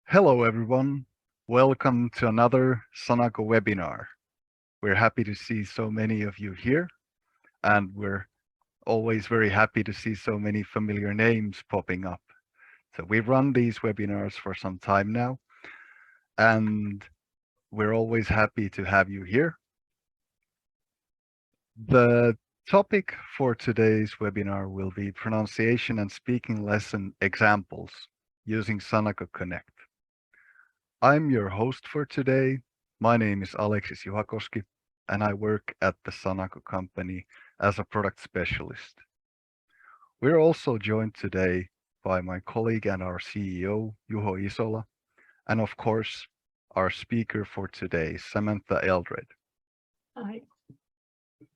Hello everyone, welcome to another Sanako webinar. We're happy to see so many of you here, and we're always very happy to see so many familiar names popping up. So we've run these webinars for some time now, and we're always happy to have you here. The topic for today's webinar will be pronunciation and speaking lesson examples using Sanako Connect. I'm your host for today. My name is Alexis Juhakoski, and I work at the Sanako company as a product specialist. We're also joined today by my colleague and our CEO, Juho Isola, and of course, our speaker for today, Samantha Eldred. Hi.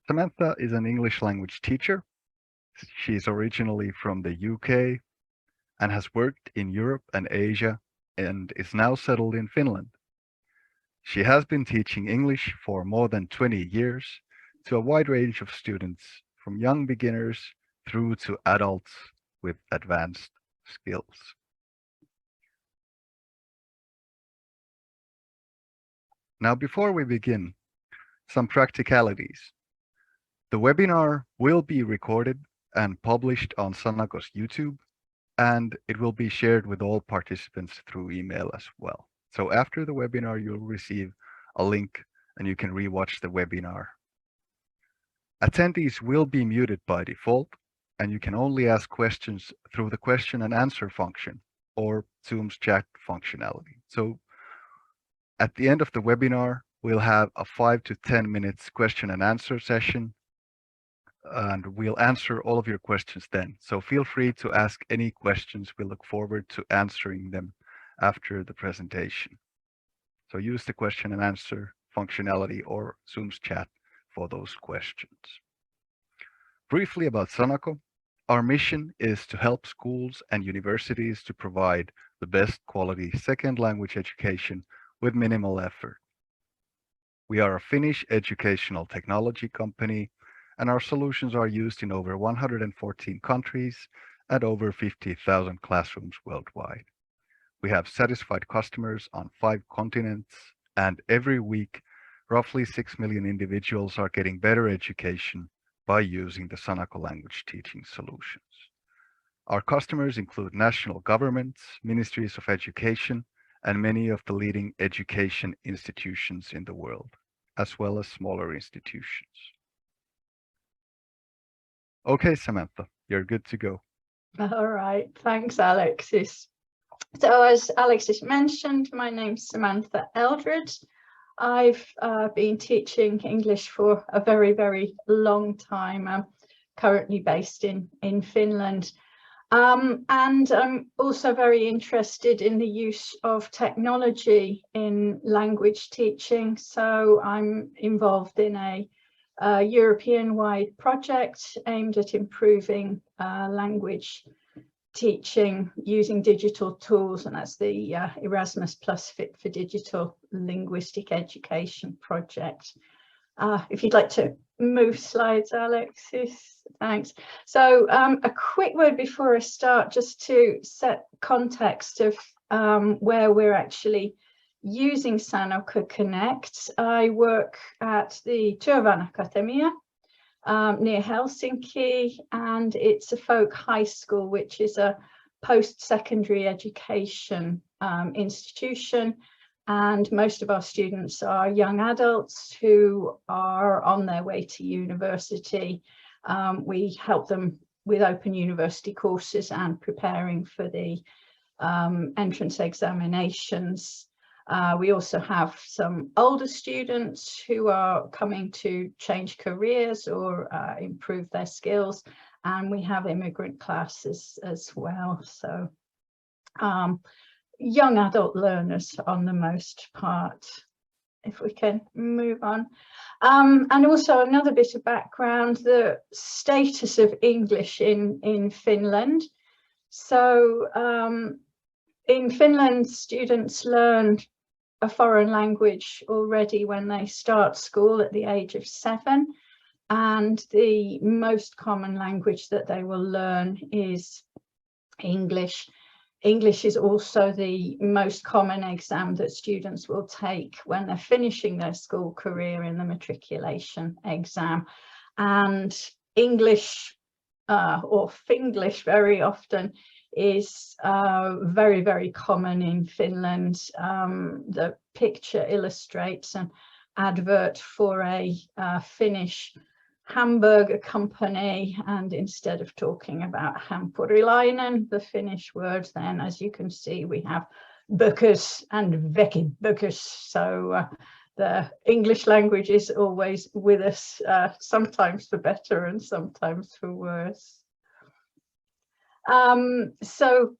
Samantha is an English language teacher. She's originally from the UK and has worked in Europe and Asia and is now settled in Finland. She has been teaching English for more than 20 years to a wide range of students, from young beginners through to adults with advanced skills. Now, before we begin, some practicalities. The webinar will be recorded and published on Sanako's YouTube, and it will be shared with all participants through email as well. So after the webinar, you'll receive a link and you can rewatch the webinar. Attendees will be muted by default, and you can only ask questions through the question and answer function or Zoom's chat functionality. So at the end of the webinar, we'll have a 5 to 10 minutes question and answer session, and we'll answer all of your questions then. So feel free to ask any questions. We look forward to answering them after the presentation. So use the question and answer functionality or Zoom's chat for those questions. Briefly about Sanako, our mission is to help schools and universities to provide the best quality second language education with minimal effort. We are a Finnish educational technology company, and our solutions are used in over 114 countries and over 50,000 classrooms worldwide. We have satisfied customers on 5 continents, and every week, roughly 6 million individuals are getting better education by using the Sanako language teaching solutions. Our customers include national governments, ministries of education, and many of the leading education institutions in the world, as well as smaller institutions. Okay, Samantha, you're good to go. All right, thanks, Alexis. So as Alexis mentioned, my name's Samantha Eldred. I've been teaching English for a very, very long time. I'm currently based in Finland. And I'm also very interested in the use of technology in language teaching. So I'm involved in a European-wide project aimed at improving language teaching using digital tools, and that's the Erasmus Plus Fit for Digital Linguistic Education project. If you'd like to move slides, Alexis, thanks. So a quick word before I start, just to set context of where we're actually using Sanako Connect. I work at the Työväen Akatemia near Helsinki, and it's a folk high school, which is a post-secondary education institution. And most of our students are young adults who are on their way to university. We help them with open university courses and preparing for the entrance examinations. We also have some older students who are coming to change careers or improve their skills, and we have immigrant classes as well. So young adult learners on the most part. If we can move on. And also another bit of background, the status of English in Finland. So in Finland, students learn a foreign language already when they start school at the age of 7, and the most common language that they will learn is English. English is also the most common exam that students will take when they're finishing their school career in the matriculation exam. And English or Finglish very often is very, very common in Finland. The picture illustrates an advert for a Finnish hamburger company, and instead of talking about hampurilainen, the Finnish word, then as you can see we have bökus and vekibökus. So the English language is always with us, sometimes for better and sometimes for worse. So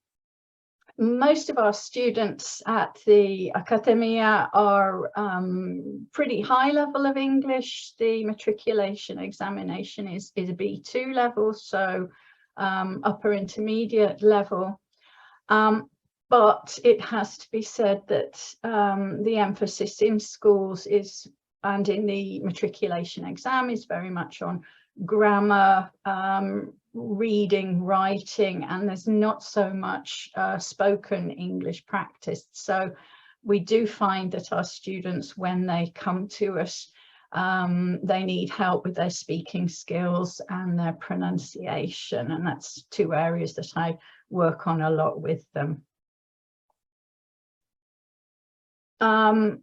most of our students at the Academia are pretty high level of English. The matriculation examination is a B2 level, so upper intermediate level. But it has to be said that the emphasis in schools is, and in the matriculation exam, is very much on grammar, reading, writing, and there's not so much spoken English practice. So we do find that our students, when they come to us, they need help with their speaking skills and their pronunciation, and that's two areas that I work on a lot with them.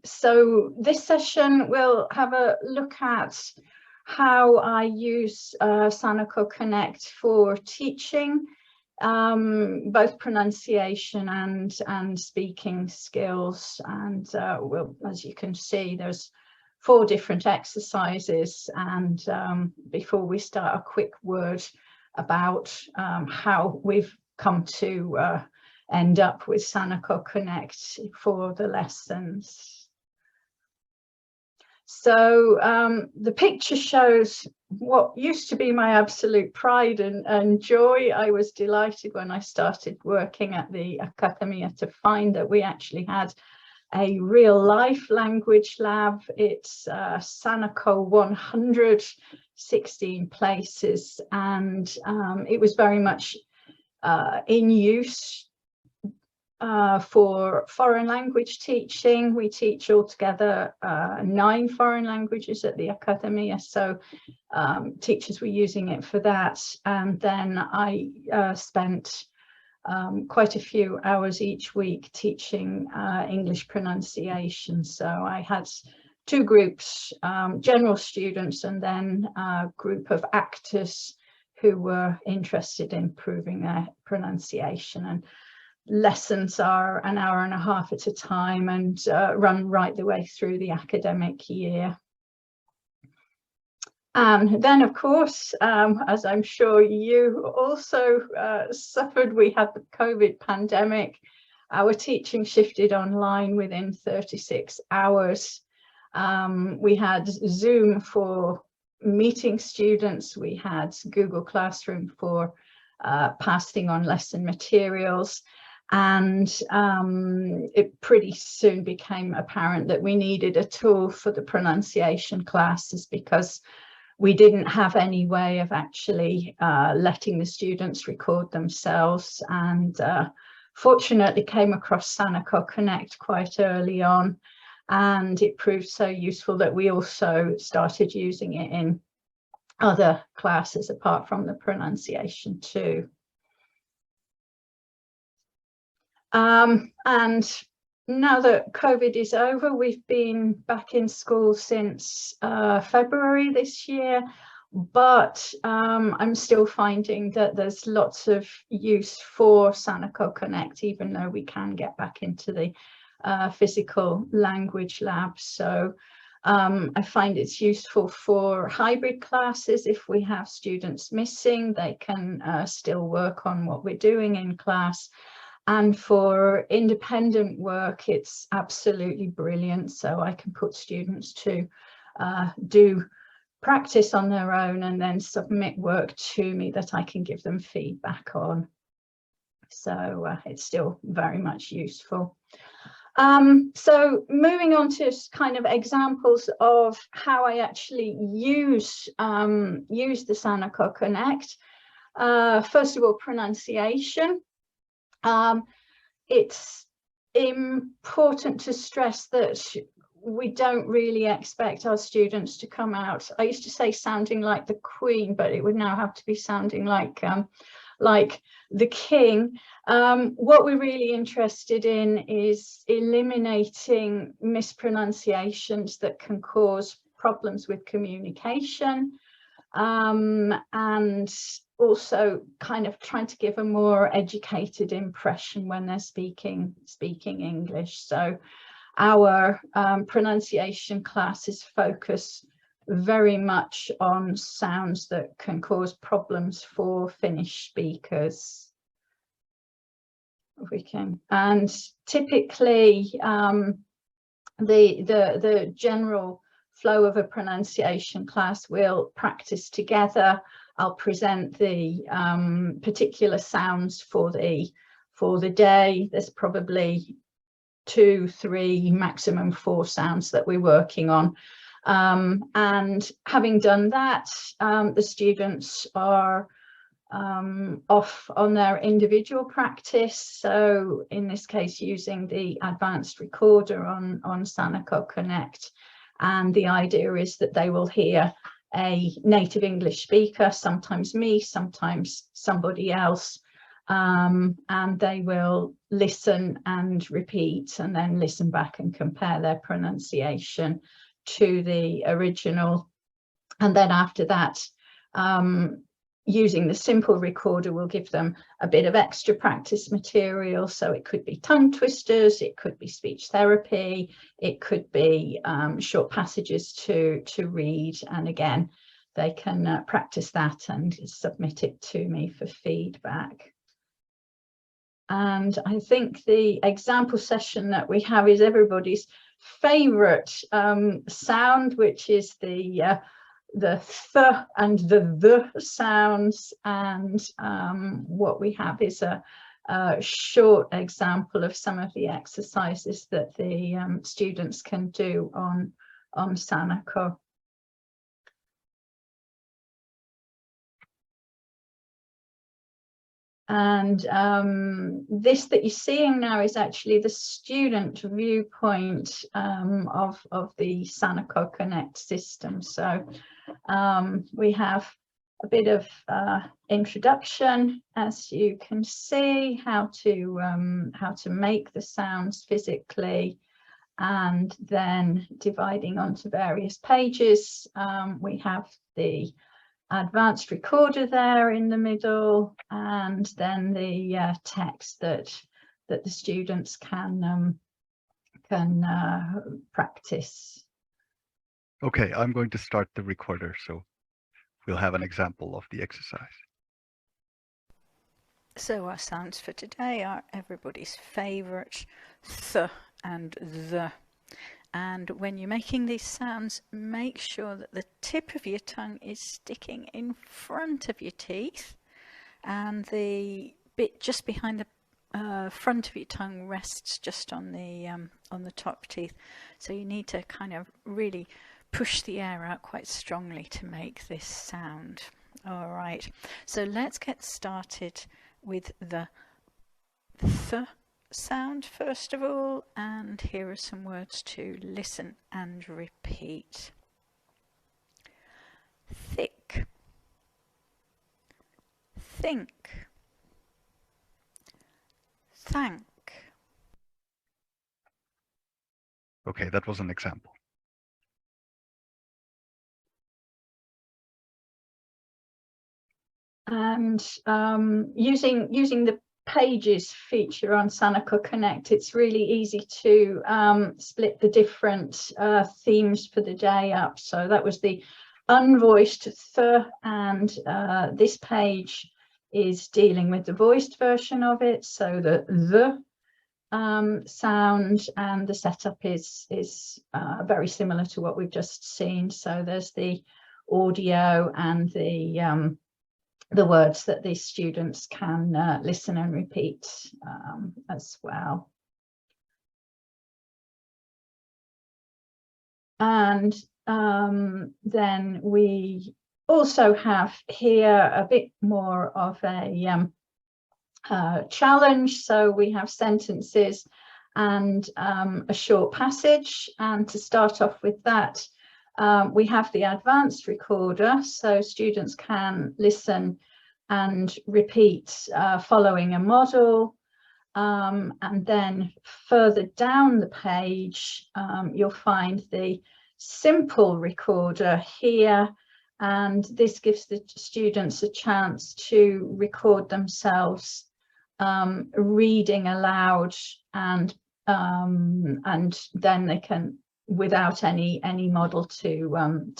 So this session we'll have a look at how I use Sanako Connect for teaching, both pronunciation and speaking skills. And we'll, as you can see, there's 4 different exercises. And before we start, a quick word about how we've come to end up with Sanako Connect for the lessons. So the picture shows what used to be my absolute pride and joy. I was delighted when I started working at the Academia to find that we actually had a real life language lab. It's Sanako 100, 16 places, and it was very much in use for foreign language teaching. We teach altogether 9 foreign languages at the Academia, so teachers were using it for that. And then I spent quite a few hours each week teaching English pronunciation. So I had 2 groups, general students, and then a group of actors who were interested in improving their pronunciation. And lessons are an hour and a half at a time and run right the way through the academic year. And then, of course, as I'm sure you also suffered, we had the COVID pandemic. Our teaching shifted online within 36 hours. We had Zoom for meeting students. We had Google Classroom for passing on lesson materials. And it pretty soon became apparent that we needed a tool for the pronunciation classes, because we didn't have any way of actually letting the students record themselves. And fortunately came across Sanako Connect quite early on, and it proved so useful that we also started using it in other classes apart from the pronunciation too. And now that COVID is over, we've been back in school since February this year, but I'm still finding that there's lots of use for Sanako Connect, even though we can get back into the physical language lab. So I find it's useful for hybrid classes. If we have students missing, they can still work on what we're doing in class. And for independent work, it's absolutely brilliant. So I can put students to do practice on their own and then submit work to me that I can give them feedback on. So it's still very much useful. So moving on to kind of examples of how I actually use the Sanako Connect. First of all, pronunciation. it's important to stress that we don't really expect our students to come out, I used to say sounding like the Queen, but it would now have to be sounding like the King. What we're really interested in is eliminating mispronunciations that can cause problems with communication, and also kind of trying to give a more educated impression when they're speaking English. So our pronunciation classes focus very much on sounds that can cause problems for Finnish speakers. If we can, and typically the general flow of a pronunciation class will practice together. I'll present the particular sounds for the day. There's probably 2, 3, maximum 4 sounds that we're working on. And having done that, the students are off on their individual practice. So in this case, using the advanced recorder on Sanako Connect. And the idea is that they will hear a native English speaker, sometimes me, sometimes somebody else, and they will listen and repeat, and then listen back and compare their pronunciation to the original. And then after that, using the simple recorder will give them a bit of extra practice material. So it could be tongue twisters, it could be speech therapy, it could be short passages to read. And again, they can practice that and submit it to me for feedback. And I think the example session that we have is everybody's favorite sound, which is the th and the sounds. And what we have is a short example of some of the exercises that the students can do on Sanako. And this that you're seeing now is actually the student viewpoint of the Sanako Connect system. So we have a bit of introduction, as you can see, how to make the sounds physically, and then dividing onto various pages. We have the advanced recorder there in the middle, and then the text that the students can practice. Okay, I'm going to start the recorder, so we'll have an example of the exercise. So our sounds for today are everybody's favourite, th and the. And when you're making these sounds, make sure that the tip of your tongue is sticking in front of your teeth, and the bit just behind the front of your tongue rests just on the top teeth. So you need to kind of really push the air out quite strongly to make this sound. All right, so let's get started with the th sound first of all, and here are some words to listen and repeat. Thick, think, thank. Okay, that was an example. And using the pages feature on Sanako Connect, it's really easy to split the different themes for the day up. So that was the unvoiced th, and this page is dealing with the voiced version of it. So the sound and the setup is very similar to what we've just seen. So there's the audio and the words that the students can listen and repeat as well. And then we also have here a bit more of a challenge. So we have sentences and a short passage. And to start off with that, we have the advanced recorder, so students can listen and repeat following a model. And then further down the page, you'll find the simple recorder here. And this gives the students a chance to record themselves reading aloud, and then they can, without any model to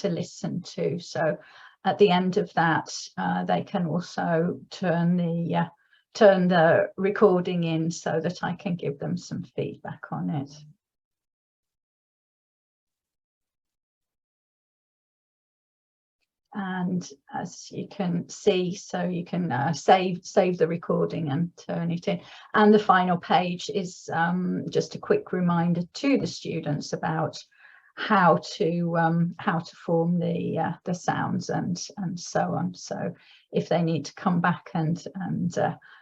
listen to. So at the end of that, they can also turn the recording in so that I can give them some feedback on it. And as you can see, so you can save the recording and turn it in. And the final page is just a quick reminder to the students about how to form the sounds and so on. So if they need to come back and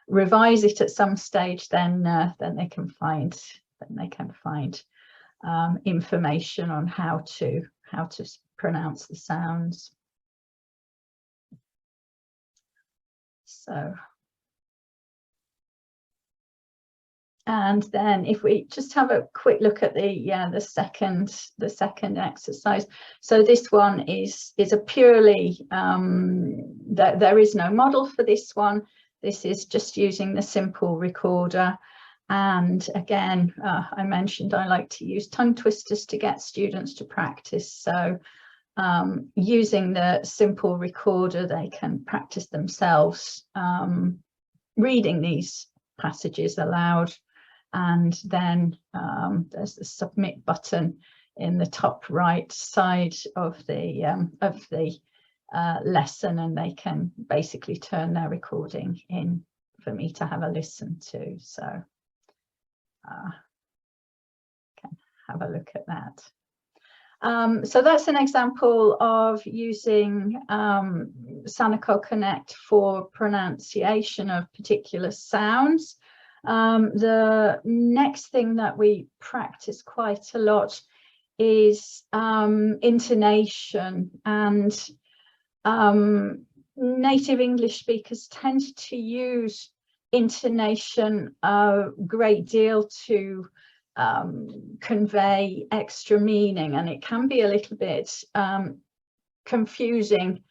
revise it at some stage, then they can find information on how to pronounce the sounds. So, and then if we just have a quick look at the second exercise. So this one is a purely there is no model for this one. This is just using the simple recorder. And again, I mentioned I like to use tongue twisters to get students to practice. So using the simple recorder, they can practice themselves reading these passages aloud. And then there's the submit button in the top right side of the lesson, and they can basically turn their recording in for me to have a listen to. So can have a look at that. So that's an example of using Sanako Connect for pronunciation of particular sounds. The next thing that we practice quite a lot is intonation, and native English speakers tend to use intonation a great deal to convey extra meaning, and it can be a little bit confusing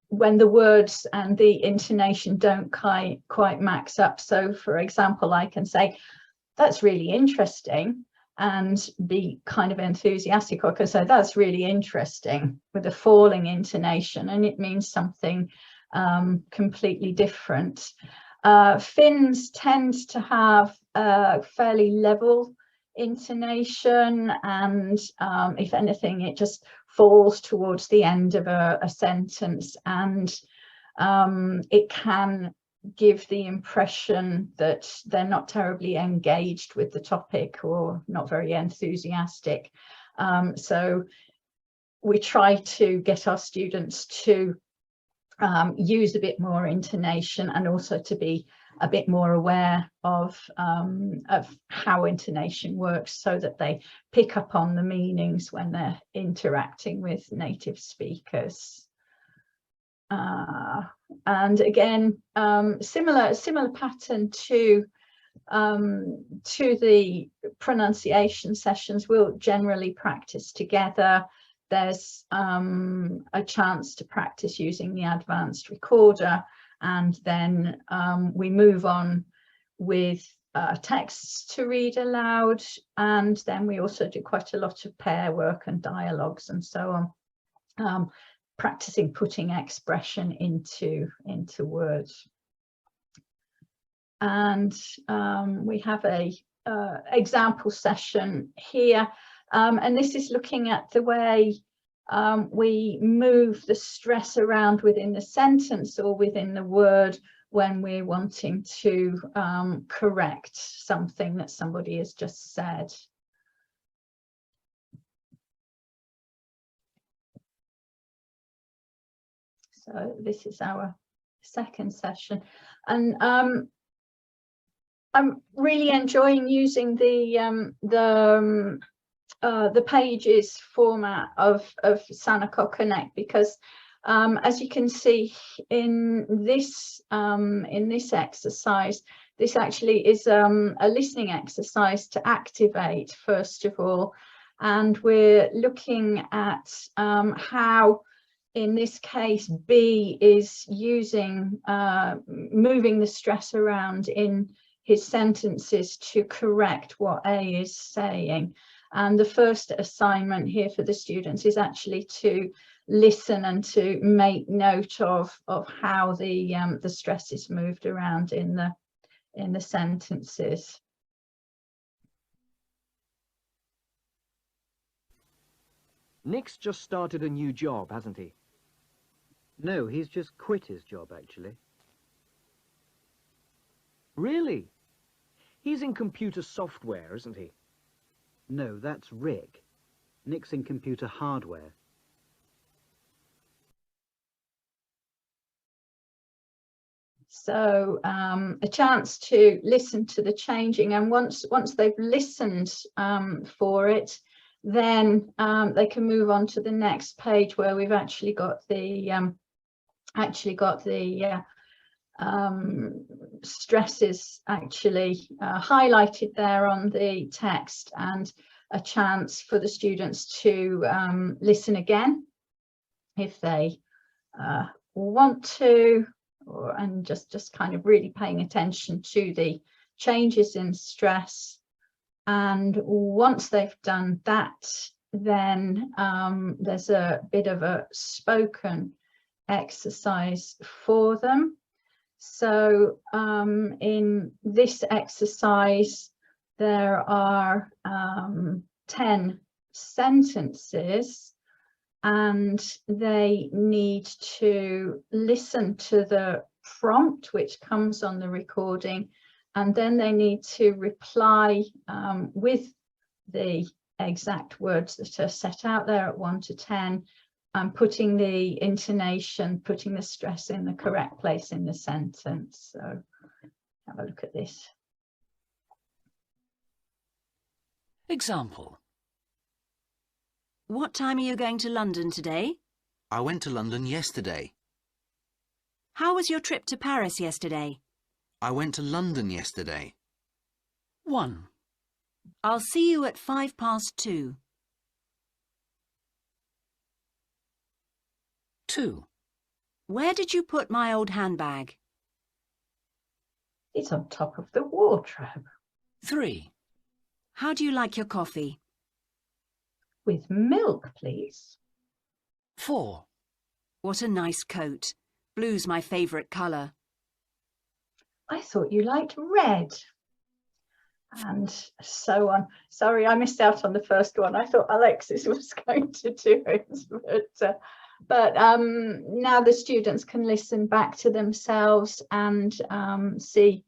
when the words and the intonation don't quite max up. So for example, I can say, that's really interesting, and be kind of enthusiastic, or I can say, that's really interesting, with a falling intonation, and it means something completely different. Finns tend to have a fairly level intonation, and if anything, it just falls towards the end of a sentence, and it can give the impression that they're not terribly engaged with the topic or not very enthusiastic. So we try to get our students to use a bit more intonation, and also to be a bit more aware of how intonation works, so that they pick up on the meanings when they're interacting with native speakers. And again, similar pattern to the pronunciation sessions. We'll generally practice together. There's a chance to practice using the advanced recorder, and then we move on with texts to read aloud, and then we also do quite a lot of pair work and dialogues and so on, practicing putting expression into words. And we have a example session here. And this is looking at the way we move the stress around within the sentence or within the word when we're wanting to correct something that somebody has just said. So this is our session. And I'm really enjoying using the pages format of Sanako Connect, because as you can see in this exercise, this actually is a listening exercise to activate, first of all, and we're looking at how, in this case, B is using moving the stress around in his sentences to correct what A is saying. And the first assignment here for the students is actually to listen and to make note of how the stress is moved around in the sentences. Nick's just started a new job, hasn't he? No, he's just quit his job, actually. Really? He's in computer software, isn't he? No, that's Rick. Nick's in computer hardware. So a chance to listen to the changing, and once they've listened for it, then they can move on to the next page where we've actually got the stresses actually highlighted there on the text, and a chance for the students to listen again if they want to, and just kind of really paying attention to the changes in stress. And once they've done that, then there's a bit of a spoken exercise for them. So in this exercise, there are 10 sentences, and they need to listen to the prompt which comes on the recording, and then they need to reply with the exact words that are set out there at 1 to 10, and putting the intonation, putting the stress in the correct place in the sentence. So have a look at this. Example. What time are you going to London today? I went to London yesterday. How was your trip to Paris yesterday? I went to London yesterday. 1. I'll see you at 2:05. 2. Where did you put my old handbag? It's on top of the wardrobe. 3. How do you like your coffee? With milk, please. 4. What a nice coat. Blue's my favourite colour. I thought you liked red. And so on. Sorry, I missed out on the first one. I thought Alexis was going to do it, but now the students can listen back to themselves and see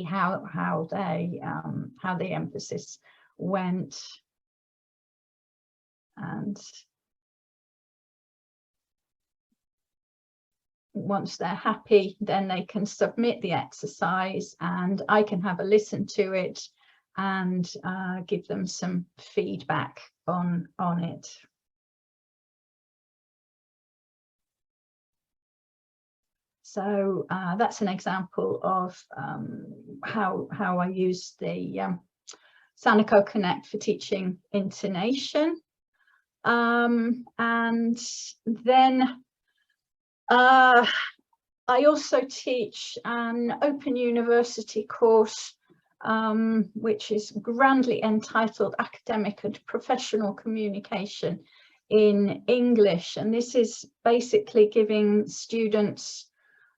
how the emphasis went. And once they're happy, then they can submit the exercise, and I can have a listen to it and give them some feedback on it. So that's an example of how I use the Sanako Connect for teaching intonation. And then I also teach an Open University course which is grandly entitled Academic and Professional Communication in English, and this is basically giving students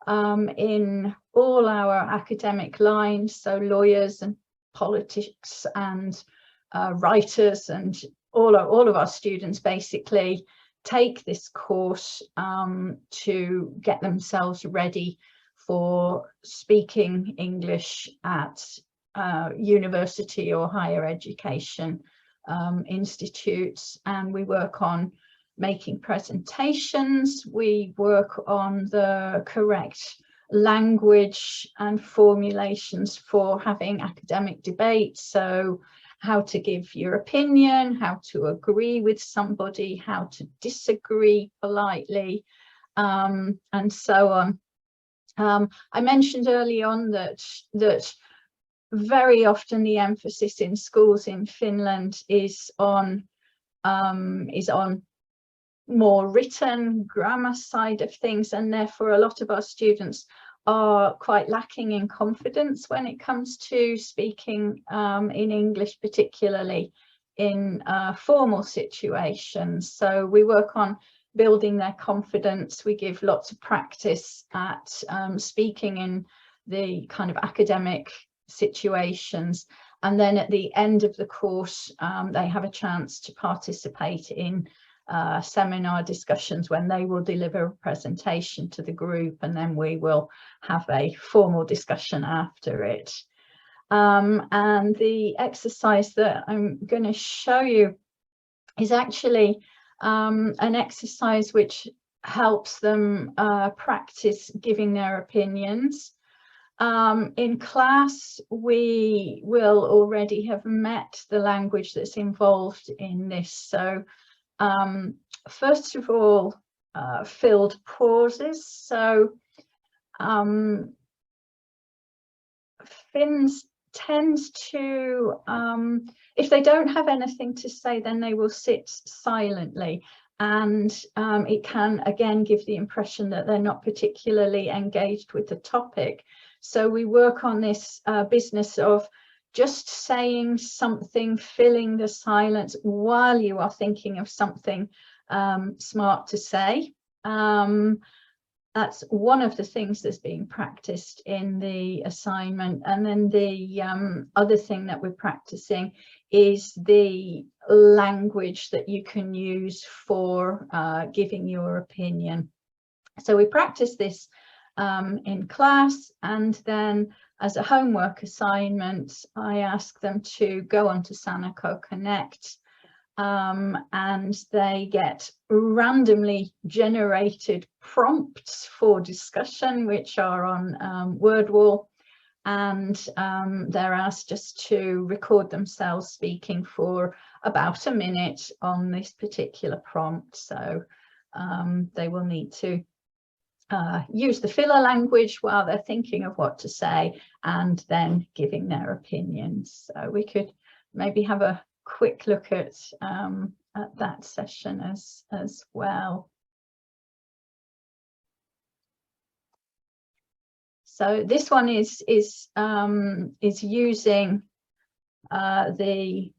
in all our academic lines, so lawyers and politics and writers and all of our students basically take this course to get themselves ready for speaking English at university or higher education institutes. And we work on making presentations. We work on the correct language and formulations for having academic debate. So how to give your opinion, how to agree with somebody, how to disagree politely, and so on. I mentioned early on that very often the emphasis in schools in Finland is on more written grammar side of things, and therefore a lot of our students are quite lacking in confidence when it comes to speaking in English, particularly in formal situations. So we work on building their confidence. We give lots of practice at speaking in the kind of academic situations, and then at the end of the course they have a chance to participate in seminar discussions when they will deliver a presentation to the group, and then we will have a formal discussion after it. And the exercise that I'm going to show you is actually an exercise which helps them practice giving their opinions. In class, we will already have met the language that's involved in this. So first of all, filled pauses. So Finns tend to, if they don't have anything to say, then they will sit silently. And it can, again, give the impression that they're not particularly engaged with the topic. So we work on this business of just saying something, filling the silence while you are thinking of something smart to say. That's one of the things that's being practiced in the assignment. And then the other thing that we're practicing is the language that you can use for giving your opinion. So we practice this in class, and then as a homework assignment, I ask them to go onto Sanako Connect, and they get randomly generated prompts for discussion, which are on WordWall, and they're asked just to record themselves speaking for about a minute on this particular prompt. So they will need to use the filler language while they're thinking of what to say and then giving their opinions. So we could maybe have a quick look at that session as well. So this one is using the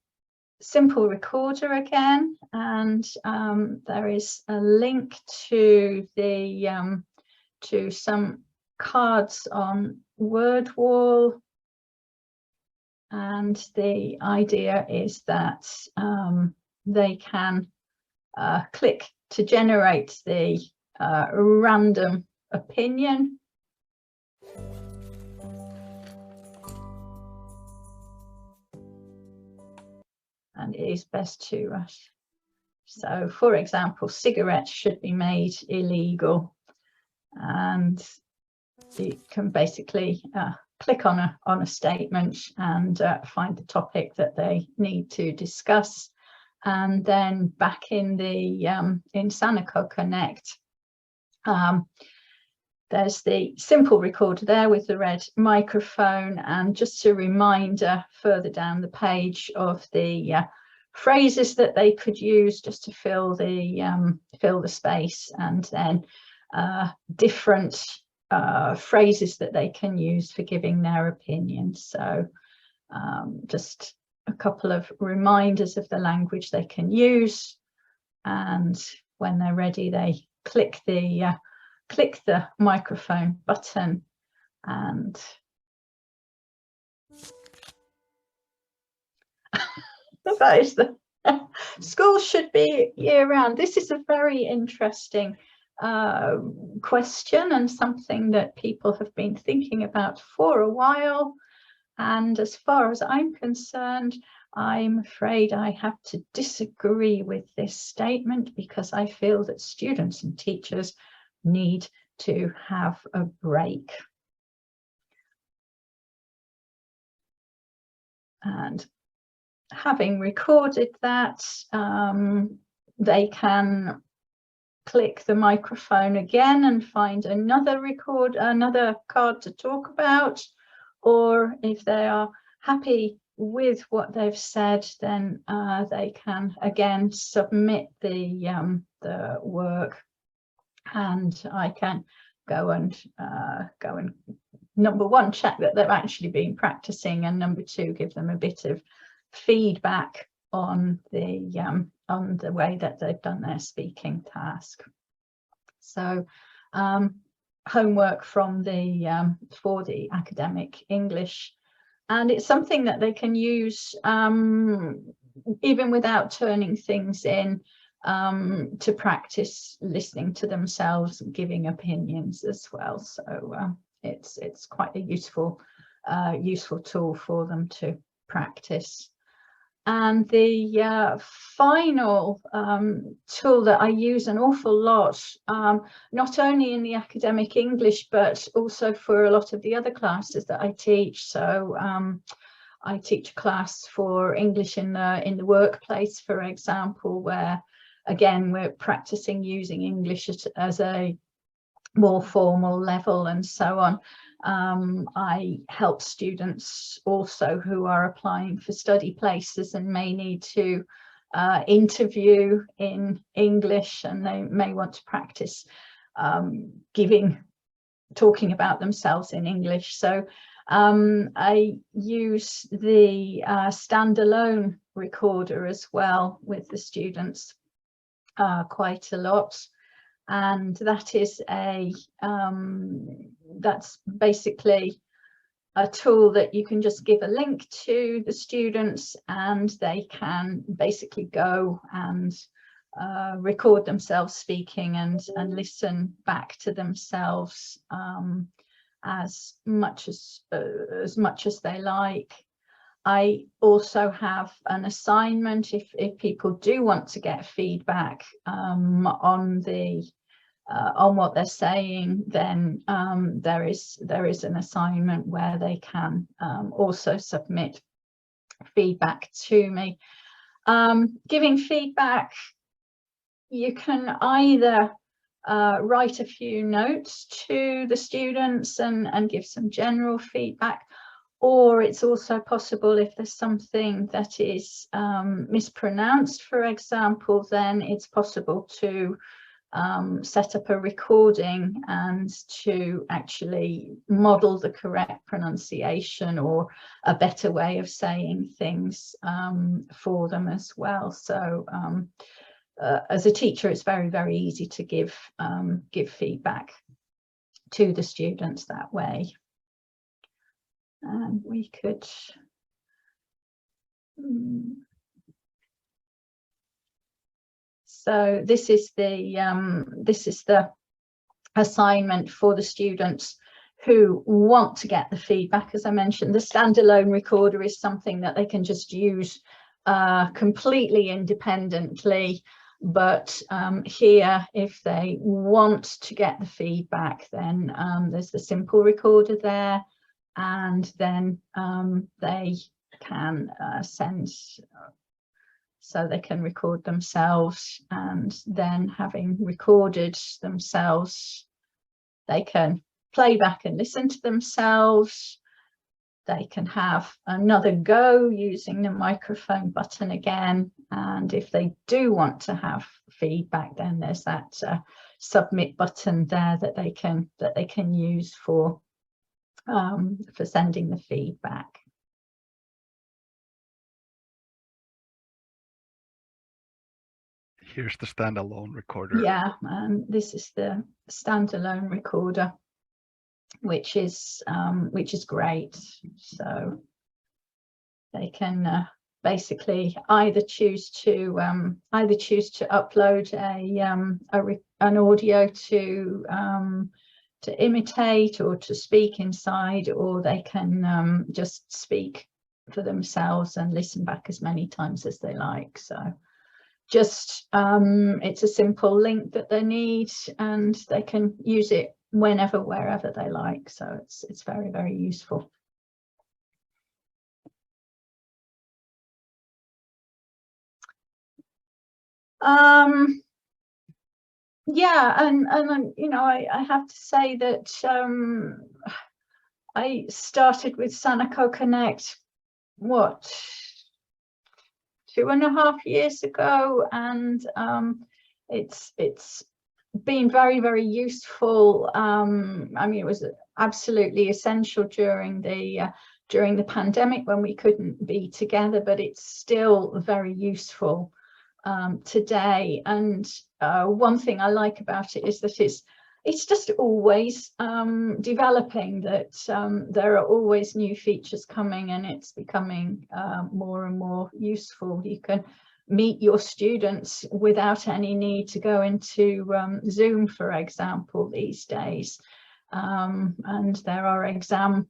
simple recorder again, and there is a link to the to some cards on WordWall, and the idea is that they can click to generate the random opinion. And it is best to so for example, cigarettes should be made illegal, and you can basically click on a statement and find the topic that they need to discuss, and then back in the in Sanako Connect, there's the simple recorder there with the red microphone, and just a reminder further down the page of the phrases that they could use just to fill the space, and then different phrases that they can use for giving their opinion. So just a couple of reminders of the language they can use, and when they're ready, they click the microphone button, and that is the school should be year-round. This is a very interesting question, and something that people have been thinking about for a while. And as far as I'm concerned, I'm afraid I have to disagree with this statement because I feel that students and teachers need to have a break. And having recorded that, they can click the microphone again and find another card to talk about, or if they are happy with what they've said, then they can again submit the work, and I can go and number one, check that they've actually been practicing, and number two, give them a bit of feedback on the way that they've done their speaking task. So homework from for the academic English, and it's something that they can use even without turning things in, to practice listening to themselves and giving opinions as well. So it's quite a useful tool for them to practice. And the final tool that I use an awful lot, not only in the academic English, but also for a lot of the other classes that I teach. So I teach a class for English in the workplace, for example, where again we're practicing using English as a more formal level and so on. I help students also who are applying for study places and may need to interview in English, and they may want to practice talking about themselves in English. So I use the standalone recorder as well with the students quite a lot. And that is that's basically a tool that you can just give a link to the students, and they can basically go and record themselves speaking and listen back to themselves as much as they like. I also have an assignment if people do want to get feedback on what they're saying, then there is an assignment where they can also submit feedback to me. Giving feedback, you can either write a few notes to the students and give some general feedback, or it's also possible if there's something that is mispronounced, for example, then it's possible to set up a recording and to actually model the correct pronunciation or a better way of saying things for them as well. So as a teacher, it's very, very easy to give feedback to the students that way. And we could so this is the assignment for the students who want to get the feedback. As I mentioned, the standalone recorder is something that they can just use completely independently. But here, if they want to get the feedback, then there's the simple recorder there, and then they can send, so they can record themselves, and then having recorded themselves, they can play back and listen to themselves. They can have another go using the microphone button again, and if they do want to have feedback, then there's that submit button there that they can use for sending the feedback. Here's the standalone recorder. Yeah, and this is the standalone recorder, which is great. So they can basically either choose to upload an audio to imitate or to speak inside, or they can just speak for themselves and listen back as many times as they like. So just it's a simple link that they need, and they can use it whenever, wherever they like. So it's very, very useful. Yeah, and you know, I have to say that I started with Sanako Connect, what, 2.5 years ago, and it's been very, very useful. I mean, it was absolutely essential during the pandemic when we couldn't be together, but it's still very useful today. And one thing I like about it is that it's just always developing, that there are always new features coming, and it's becoming more and more useful. You can meet your students without any need to go into Zoom, for example, these days. And there are exam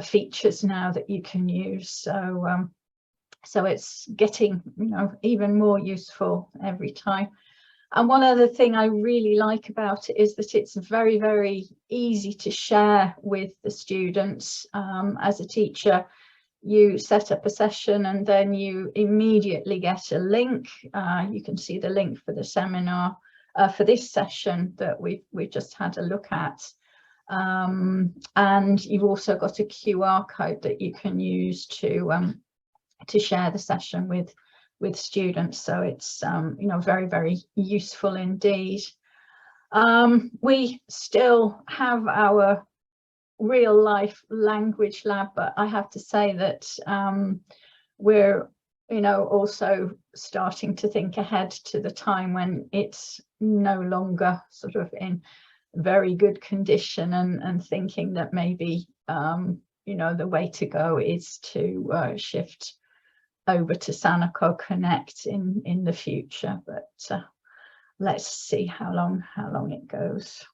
features now that you can use. So it's getting, you know, even more useful every time. And one other thing I really like about it is that it's very, very easy to share with the students. As a teacher, you set up a session and then you immediately get a link. You can see the link for the seminar, for this session that we've just had a look at. And you've also got a QR code that you can use to share the session with students. So it's you know, very, very useful indeed. We still have our real life language lab, but I have to say that we're, you know, also starting to think ahead to the time when it's no longer sort of in very good condition, and thinking that maybe you know, the way to go is to shift over to Sanako Connect in the future, but let's see how long it goes.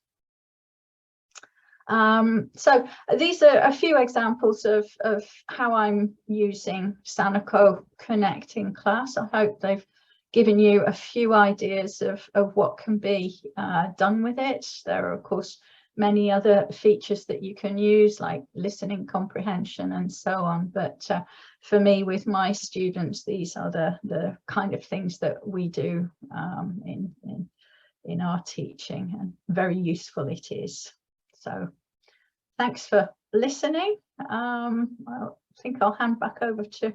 So these are a few examples of how I'm using Sanako Connect in class. I hope they've given you a few ideas of what can be done with it. There are, of course, many other features that you can use, like listening comprehension and so on. But for me, with my students, these are the kind of things that we do in our teaching, and very useful it is. So thanks for listening. I think I'll hand back over to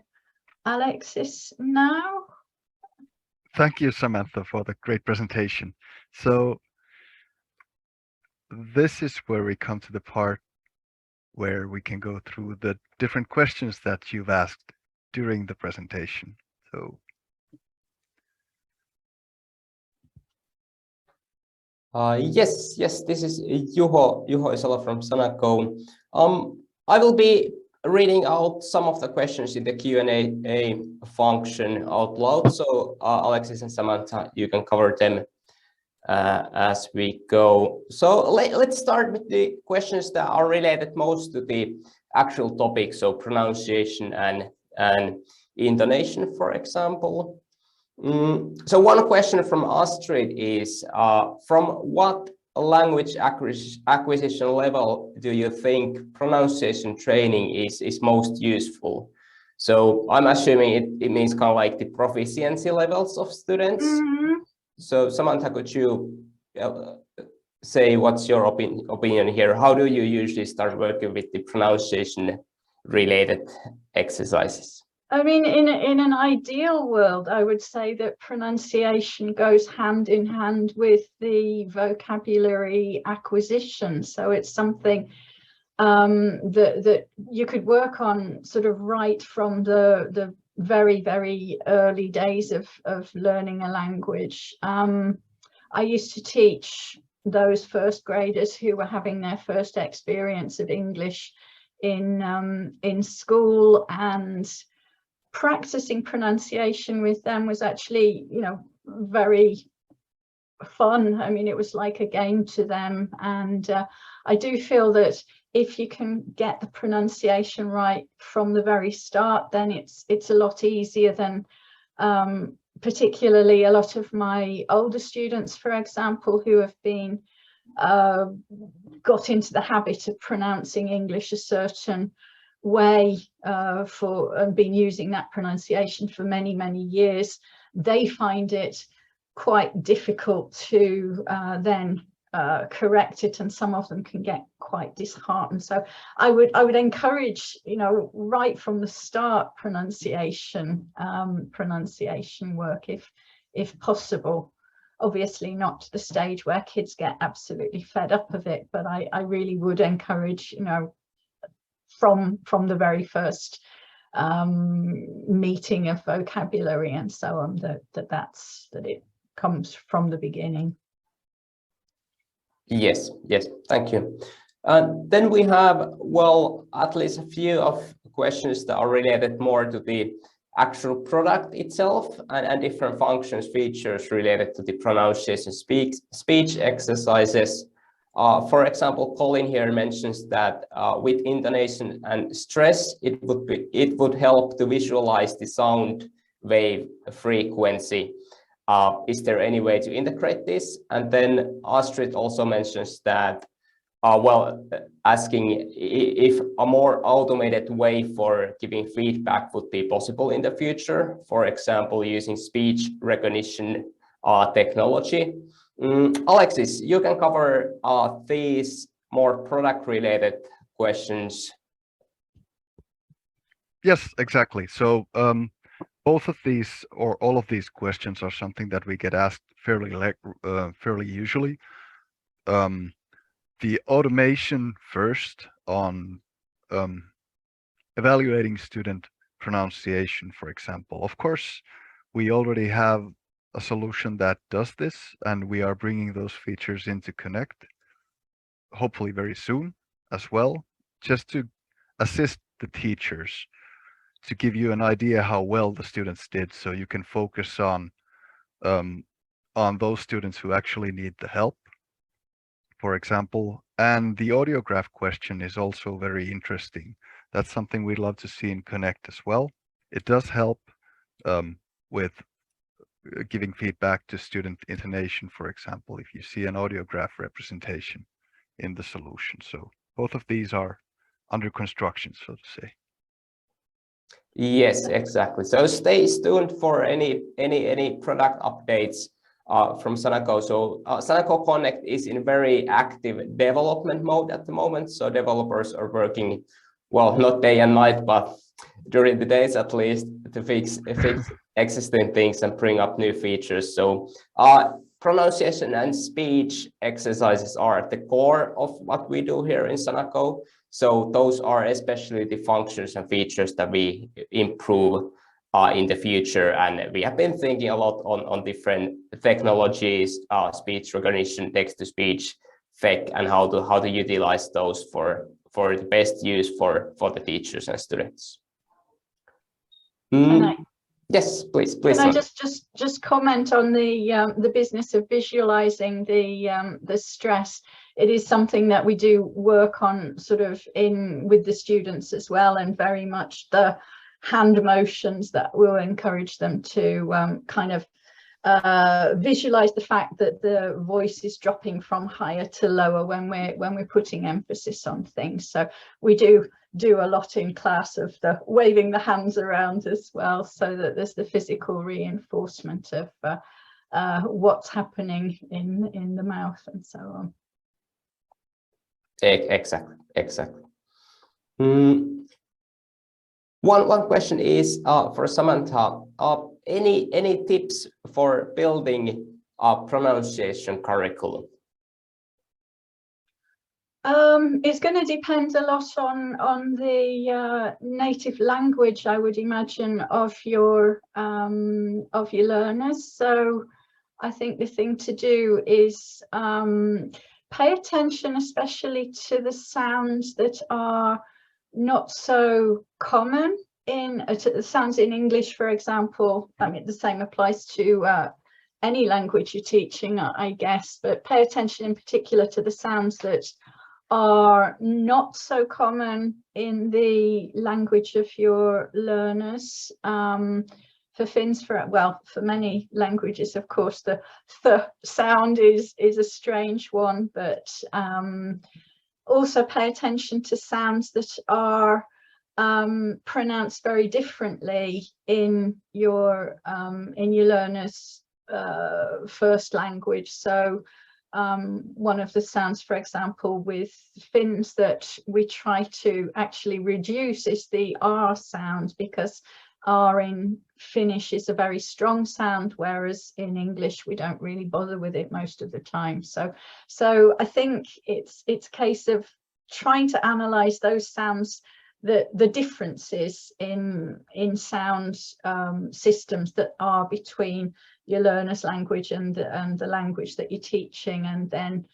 Alexis now. Thank you, Samantha, for the great presentation. So this is where we come to the part where we can go through the different questions that you've asked during the presentation. So yes, this is Juho Isala from Sanako. I will be reading out some of the questions in the Q&A function out loud. So Alexis and Samantha, you can cover them as we go. So let's start with the questions that are related most to the actual topic, so pronunciation and intonation, for example. So one question from Astrid is, from what language acquisition level do you think pronunciation training is most useful? So I'm assuming it means kind of like the proficiency levels of students. Mm-hmm. So Samantha, could you say what's your opinion here? How do you usually start working with the pronunciation related exercises? I mean, in an ideal world, I would say that pronunciation goes hand in hand with the vocabulary acquisition. So it's something that you could work on sort of right from the very, very early days of learning a language. I used to teach those first graders who were having their first experience of English in school, and practicing pronunciation with them was actually, you know, very fun. I mean, it was like a game to them, and I do feel that if you can get the pronunciation right from the very start, then it's a lot easier than particularly a lot of my older students, for example, who have been got into the habit of pronouncing English a certain way and been using that pronunciation for many, many years. They find it quite difficult to then correct it, and some of them can get quite disheartened. So I would encourage, you know, right from the start, pronunciation work if possible. Obviously not to the stage where kids get absolutely fed up of it, but I really would encourage, you know, from the very first meeting of vocabulary and so on, that it comes from the beginning. Yes, thank you. Then we have, well, at least a few of questions that are related more to the actual product itself and different functions, features related to the pronunciation speech exercises. For example, Colin here mentions that with intonation and stress, it would help to visualize the sound wave frequency. Is there any way to integrate this? And then Astrid also mentions that, asking if a more automated way for giving feedback would be possible in the future, for example, using speech recognition technology. Alexis, you can cover these more product-related questions. Yes, exactly. So both of these, or all of these questions, are something that we get asked fairly usually. The automation first on evaluating student pronunciation, for example. Of course, we already have a solution that does this, and we are bringing those features into Connect, hopefully very soon as well, just to assist the teachers, to give you an idea how well the students did, so you can focus on those students who actually need the help, for example. And the audiograph question is also very interesting. That's something we'd love to see in Connect as well. It does help with giving feedback to student intonation, for example, if you see an audiograph representation in the solution. So both of these are under construction, so to say. Yes, exactly. So stay tuned for any product updates from Sanako. So Sanako Connect is in very active development mode at the moment. So developers are working, well, not day and night, but during the days at least, to fix existing things and bring up new features. So pronunciation and speech exercises are at the core of what we do here in Sanako. So those are especially the functions and features that we improve in the future. And we have been thinking a lot on different technologies, speech recognition, text-to-speech, FEC, and how to utilize those for the best use for the teachers and students. Yes, please. Can I just comment on the business of visualizing the stress? It is something that we do work on sort of with the students as well, and very much the hand motions that will encourage them to kind of visualize the fact that the voice is dropping from higher to lower when we're putting emphasis on things. So we do a lot in class of the waving the hands around as well, so that there's the physical reinforcement of what's happening in the mouth and so on. Exactly. One question is for Samantha. Any tips for building a pronunciation curriculum? It's going to depend a lot on the native language, I would imagine, of your learners. So I think the thing to do is pay attention, especially to the sounds that are not so common to the sounds in English, for example. I mean, the same applies to any language you're teaching, I guess, but pay attention in particular to the sounds that are not so common in the language of your learners. For Finns, for many languages, of course, the th sound is a strange one, but also pay attention to sounds that are pronounced very differently in your learner's first language. So one of the sounds, for example, with Finns that we try to actually reduce is the R sound, because R in Finnish is a very strong sound, whereas in English we don't really bother with it most of the time. So I think it's a case of trying to analyze those sounds, the differences in sound systems that are between your learner's language and the language that you're teaching, and then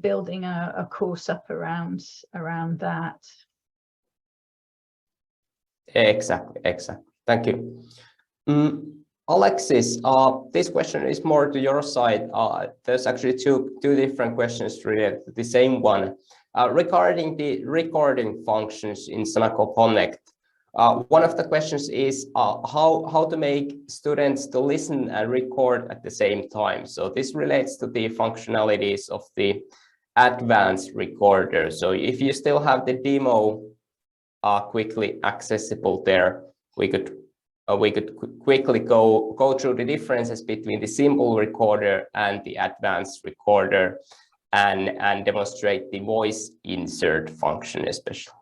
building a course up around that. Exactly. Thank you. Alexis, this question is more to your side. There's actually two different questions related to the same one. Regarding the recording functions in Sanako Connect, one of the questions is how to make students to listen and record at the same time. So this relates to the functionalities of the advanced recorder. So if you still have the demo quickly accessible there, we could quickly go through the differences between the simple recorder and the advanced recorder, and demonstrate the voice insert function especially.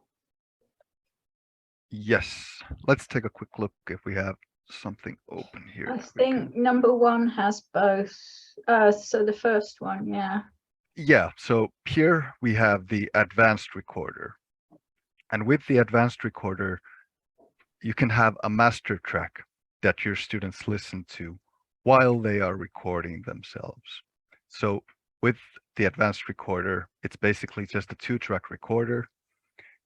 Yes, let's take a quick look if we have something open here. I think number one has both. So the first one, yeah. Yeah, so here we have the advanced recorder. And with the advanced recorder, you can have a master track that your students listen to while they are recording themselves. So with the advanced recorder, it's basically just a 2-track recorder.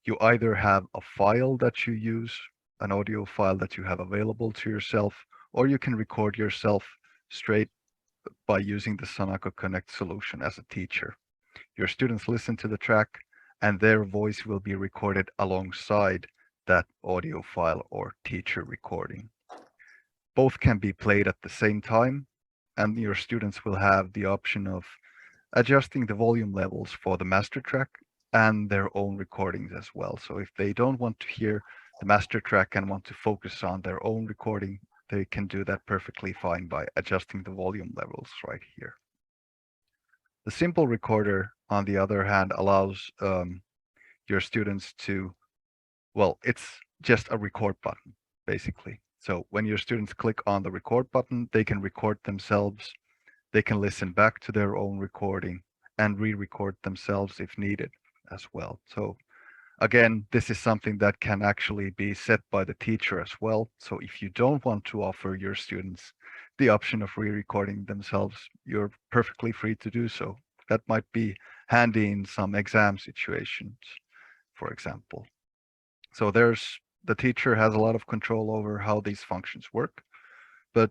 You either have a file that you use, an audio file that you have available to yourself, or you can record yourself straight by using the Sanako Connect solution as a teacher. Your students listen to the track and their voice will be recorded alongside that audio file or teacher recording. Both can be played at the same time, and your students will have the option of adjusting the volume levels for the master track and their own recordings as well. So if they don't want to hear the master track and want to focus on their own recording, they can do that perfectly fine by adjusting the volume levels right here. The simple recorder, on the other hand, allows your students to, well, it's just a record button, basically. So when your students click on the record button, they can record themselves, they can listen back to their own recording and re-record themselves if needed as well. So again, this is something that can actually be set by the teacher as well. So if you don't want to offer your students the option of re-recording themselves, you're perfectly free to do so. That might be handy in some exam situations, for example. So the teacher has a lot of control over how these functions work, but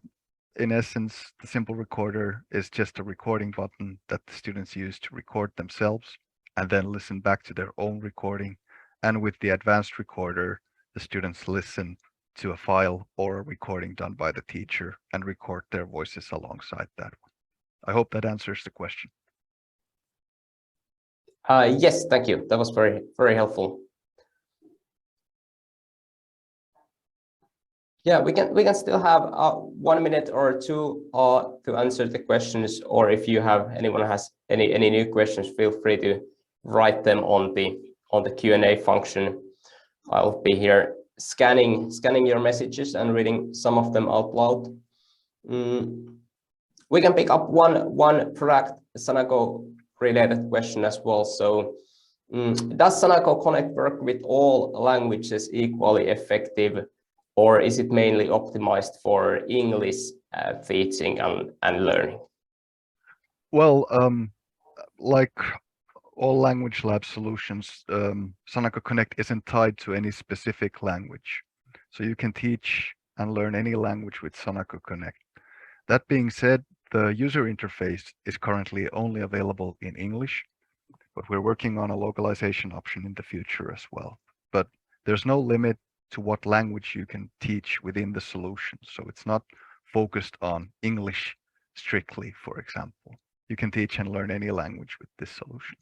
in essence, the simple recorder is just a recording button that the students use to record themselves and then listen back to their own recording. And with the advanced recorder, the students listen to a file or a recording done by the teacher and record their voices alongside that one. I hope that answers the question. Yes, thank you. That was very helpful. Yeah, we can still have 1 minute or two to answer the questions, or if anyone has any new questions, feel free to write them on the Q&A function. I'll be here scanning your messages and reading some of them out loud. We can pick up one product Sanako related question as well. So does Sanako Connect work with all languages equally effective, or is it mainly optimized for English teaching and learning? Well, like all language lab solutions, Sanako Connect isn't tied to any specific language. So you can teach and learn any language with Sanako Connect. That being said, the user interface is currently only available in English. but we're working on a localization option in the future as well. But there's no limit to what language you can teach within the solution. So it's not focused on English strictly, for example. You can teach and learn any language with this solution.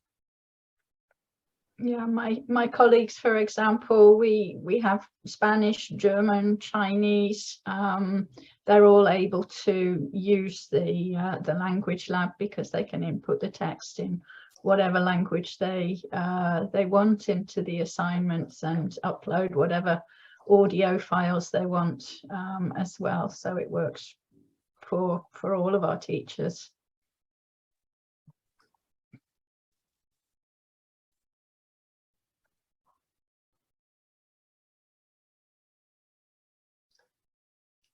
Yeah, my colleagues, for example, we have Spanish, German, Chinese. They're all able to use the language lab because they can input the text in whatever language they want into the assignments and upload whatever audio files they want as well. So it works for all of our teachers.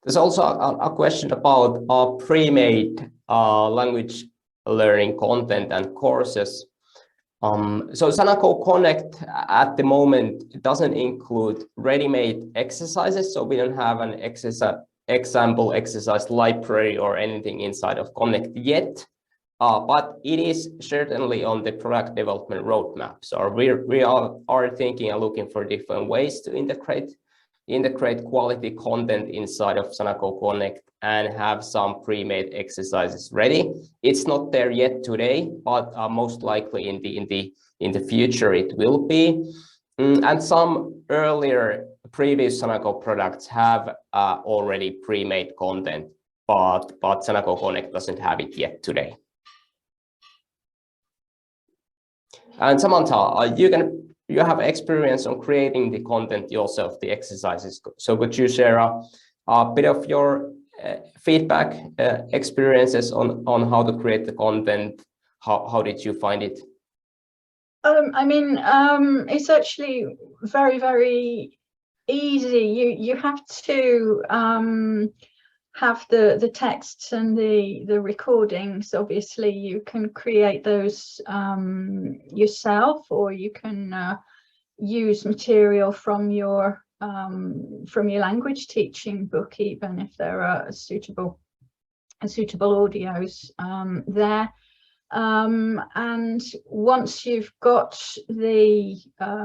There's also a question about pre-made language learning content and courses. So Sanako Connect at the moment doesn't include ready-made exercises, so we don't have an example exercise library or anything inside of Connect yet, but it is certainly on the product development roadmap. So we are thinking and looking for different ways to integrate quality content inside of Sanako Connect and have some pre-made exercises ready. It's not there yet today, but most likely in the future it will be. And some earlier previous Sanako products have already pre-made content, but Sanako Connect doesn't have it yet today. And Samantha, you have experience on creating the content yourself, the exercises. So could you share a bit of your feedback experiences on how to create the content? How did you find it? I mean, it's actually very, very easy. You have to have the texts and the recordings. Obviously, you can create those yourself, or you can use material from your language teaching book, even if there are suitable audios there. And once you've got the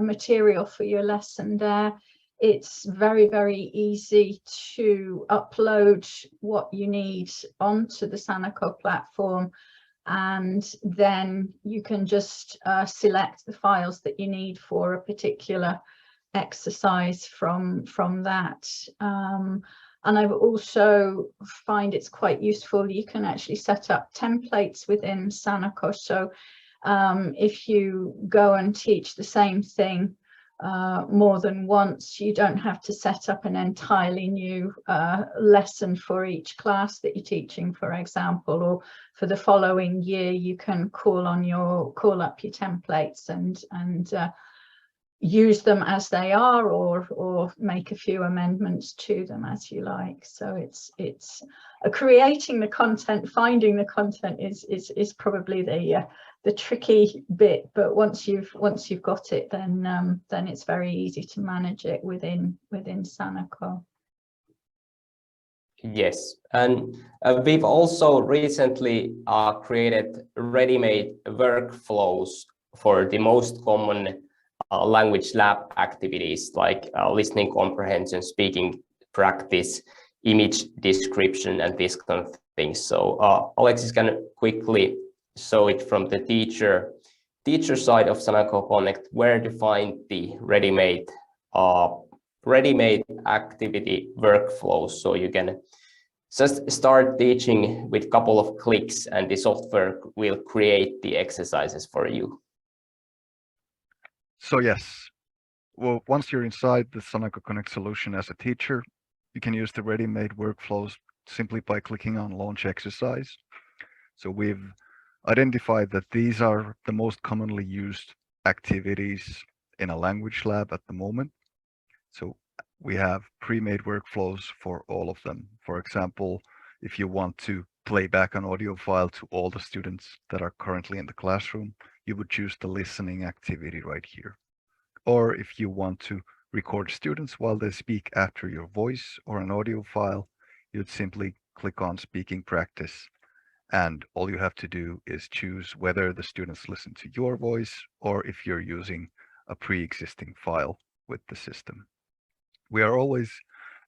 material for your lesson there, it's very, very easy to upload what you need onto the Sanako platform, and then you can just select the files that you need for a particular exercise from that. And I also find it's quite useful. You can actually set up templates within Sanako. So if you go and teach the same thing more than once, you don't have to set up an entirely new lesson for each class that you're teaching, for example, or for the following year. You can call up your templates and use them as they are, or make a few amendments to them as you like. So it's creating the content, finding the content is probably the tricky bit, but once you've got it, then it's very easy to manage it within Sanako. Yes, and we've also recently created ready-made workflows for the most common language lab activities, like listening comprehension, speaking practice, image description, and this kind of things. So Alex is going to quickly show it from the teacher side of Sanako Connect, where to find the ready-made activity workflows. So you can just start teaching with a couple of clicks, and the software will create the exercises for you. So yes, well, once you're inside the Sanako Connect solution as a teacher, you can use the ready-made workflows simply by clicking on Launch Exercise. So we've identified that these are the most commonly used activities in a language lab at the moment. So we have pre-made workflows for all of them. For example, if you want to play back an audio file to all the students that are currently in the classroom, you would choose the listening activity right here. Or if you want to record students while they speak after your voice or an audio file, you'd simply click on speaking practice And all you have to do is choose whether the students listen to your voice or if you're using a pre-existing file with the system. We are always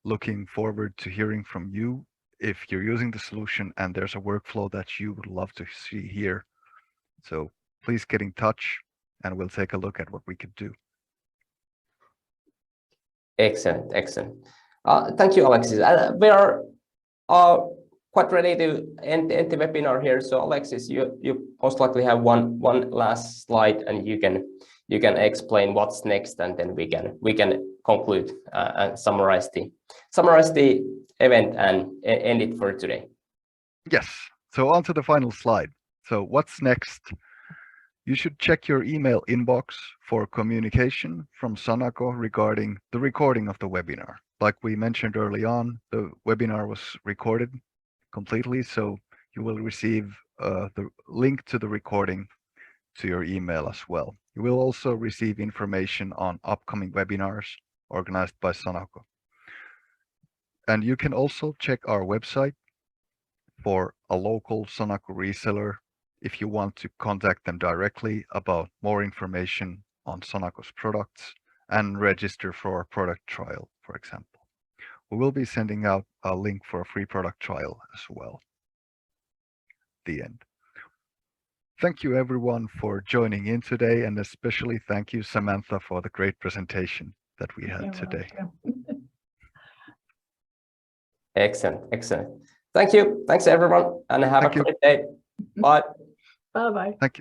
looking forward to hearing from you if you're using the solution and there's a workflow that you would love to see here. So please get in touch and we'll take a look at what we could do. Excellent, excellent. Thank you, Alexis. We are quite ready to end the webinar here. So Alexis, you most likely have one last slide, and you can explain what's next, and then we can conclude and summarize the event and end it for today. Yes. So on to the final slide. So what's next? You should check your email inbox for communication from Sanako regarding the recording of the webinar. Like we mentioned early on, the webinar was recorded completely, so you will receive the link to the recording to your email as well. You will also receive information on upcoming webinars organized by Sanako. And you can also check our website for a local Sanako reseller if you want to contact them directly about more information on Sanako's products and register for a product trial, for example. We will be sending out a link for a free product trial as well. The end. Thank you everyone for joining in today, and especially thank you, Samantha, for the great presentation that we had You're today. welcome. Excellent, excellent. Thank you. Thanks everyone, and have Thank a you. great day. Bye. Bye bye. Thank you.